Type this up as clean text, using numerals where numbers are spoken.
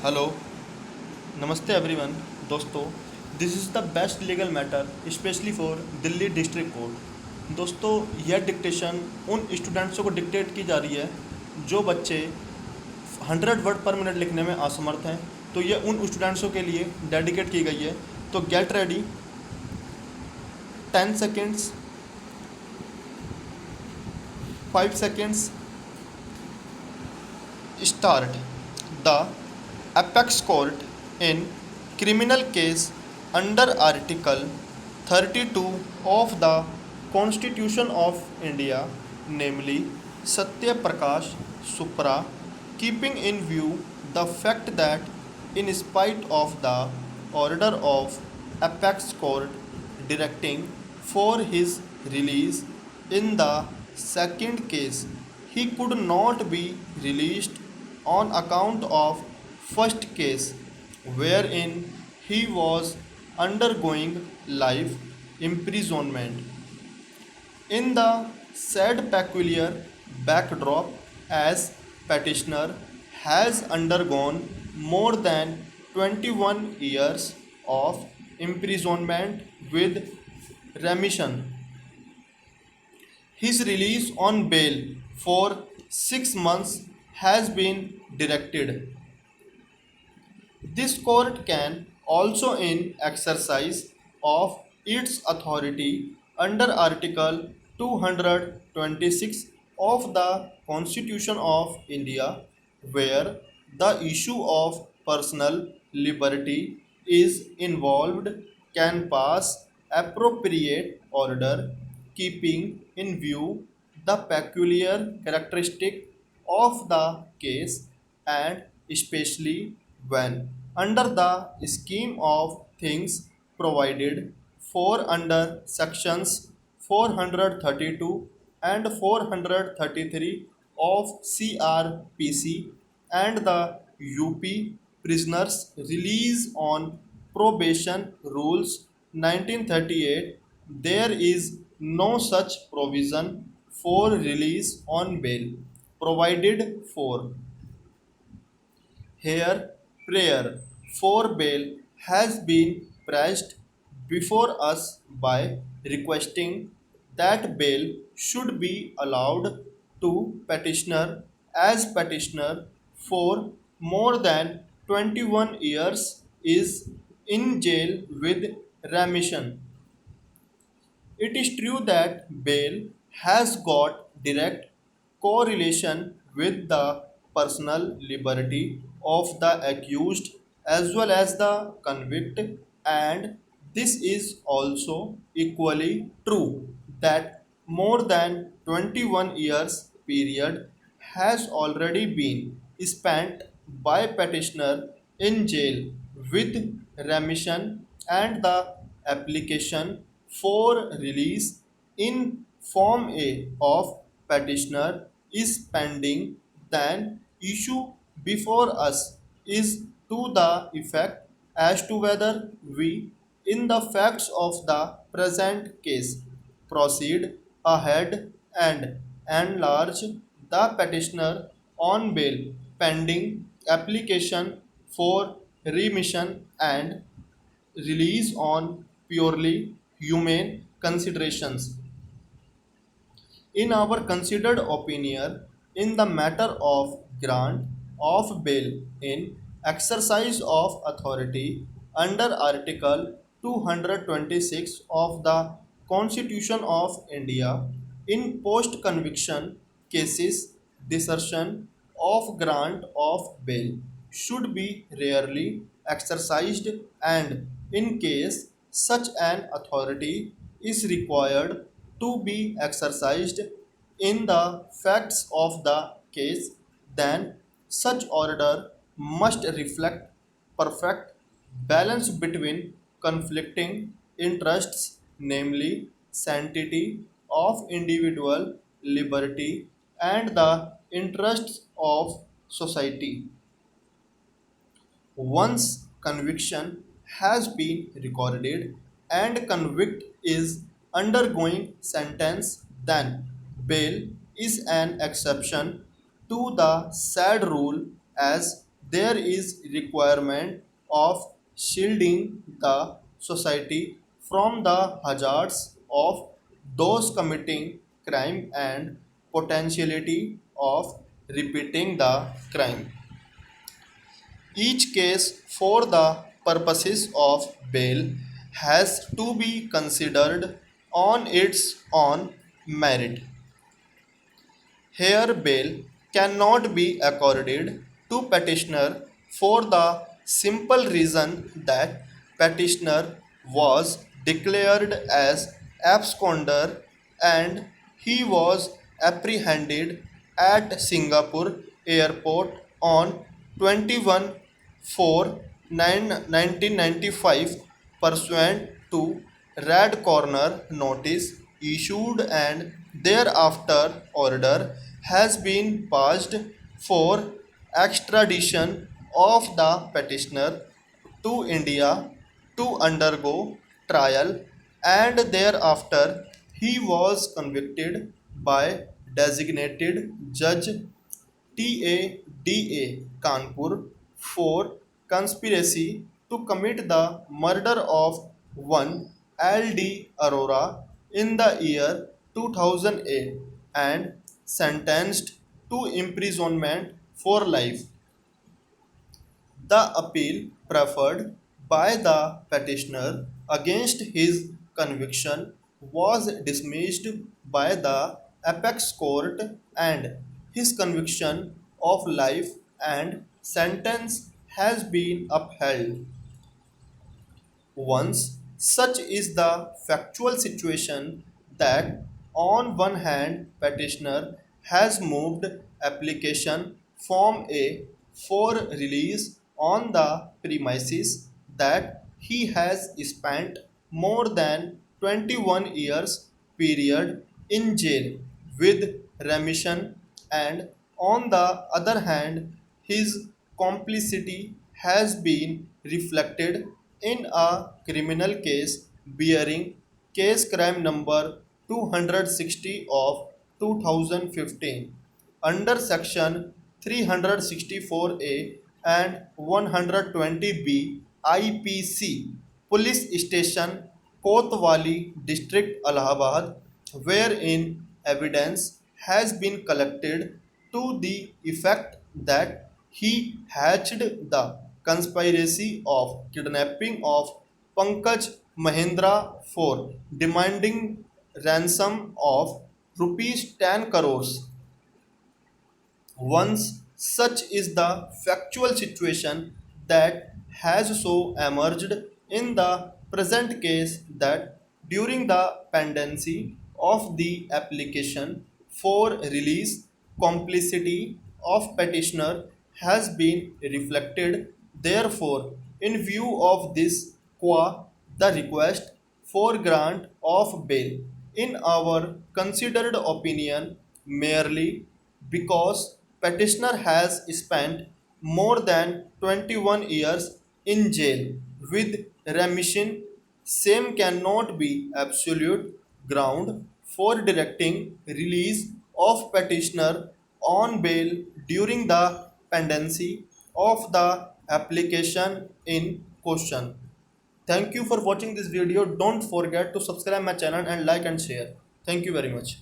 Hello, नमस्ते everyone. दोस्तों, this is the best legal matter specially for Delhi district court. दोस्तों, यह डिक्टेशन उन स्टूडेंट्सों को डिक्टेट की जा रही है जो बच्चे 100 वर्ड पर मिनट लिखने में असमर्थ हैं। तो ये उन स्टूडेंट्सों के लिए डेडिकेट की गई है। तो get ready. 10 seconds, 5 seconds, start. The apex court in criminal case under Article 32 of the Constitution of India, namely Satya Prakash Supra, keeping in view the fact that in spite of the order of apex court directing for his release in the second case, he could not be released on account of first case, wherein he was undergoing life imprisonment. In the said peculiar backdrop, as petitioner has undergone more than 21 years of imprisonment with remission, his release on bail for 6 months has been directed. This court can also, in exercise of its authority under Article 226 of the Constitution of India, where the issue of personal liberty is involved, can pass appropriate order keeping in view the peculiar characteristic of the case, and especially when under the scheme of things provided for under sections 432 and 433 of CRPC and the UP Prisoners Release on Probation Rules 1938, there is no such provision for release on bail provided for. Here, prayer for bail has been pressed before us by requesting that bail should be allowed to petitioner as petitioner for more than 21 years is in jail with remission. It is true that bail has got direct correlation with the personal liberty of the accused as well as the convict, and this is also equally true that more than 21 years period has already been spent by petitioner in jail with remission, and the application for release in Form A of petitioner is pending. Then issue before us is to the effect as to whether we, in the facts of the present case, proceed ahead and enlarge the petitioner on bail pending application for remission and release on purely humane considerations. In our considered opinion, in the matter of grant of bail in exercise of authority under Article 226 of the Constitution of India, in post conviction cases, desertion of grant of bail should be rarely exercised, and in case such an authority is required to be exercised in the facts of the case, then such order must reflect perfect balance between conflicting interests, namely sanctity of individual liberty and the interests of society. Once conviction has been recorded and convict is undergoing sentence, then bail is an exception to the said rule, as there is requirement of shielding the society from the hazards of those committing crime and potentiality of repeating the crime. Each case for the purposes of bail has to be considered on its own merit. Here bail cannot be accorded to petitioner for the simple reason that petitioner was declared as absconder and he was apprehended at Singapore airport on 21 4 1995 pursuant to red corner notice issued and thereafter order has been passed for extradition of the petitioner to India to undergo trial and thereafter he was convicted by designated judge TADA Kanpur for conspiracy to commit the murder of one LD Arora in the year 2008 and sentenced to imprisonment for life. The appeal preferred by the petitioner against his conviction was dismissed by the apex court and his conviction of life and sentence has been upheld. Once, such is the factual situation that on one hand petitioner has moved application form A for release on the premises that he has spent more than 21 years period in jail with remission and on the other hand his complicity has been reflected in a criminal case bearing case crime number 260 of 2015 under section 364A and 120B IPC Police Station Kotwali District Allahabad wherein evidence has been collected to the effect that he hatched the conspiracy of kidnapping of Pankaj Mahendra for demanding ransom of rupees 10 crores. Once such is the factual situation that has so emerged in the present case that during the pendency of the application for release, complicity of petitioner has been reflected. Therefore, in view of this, qua the request for grant of bail, in our considered opinion, merely because petitioner has spent more than 21 years in jail with remission, same cannot be absolute ground for directing release of petitioner on bail during the pendency of the application in question. Thank you for watching this video. Don't forget to subscribe my channel and like and share. Thank you very much.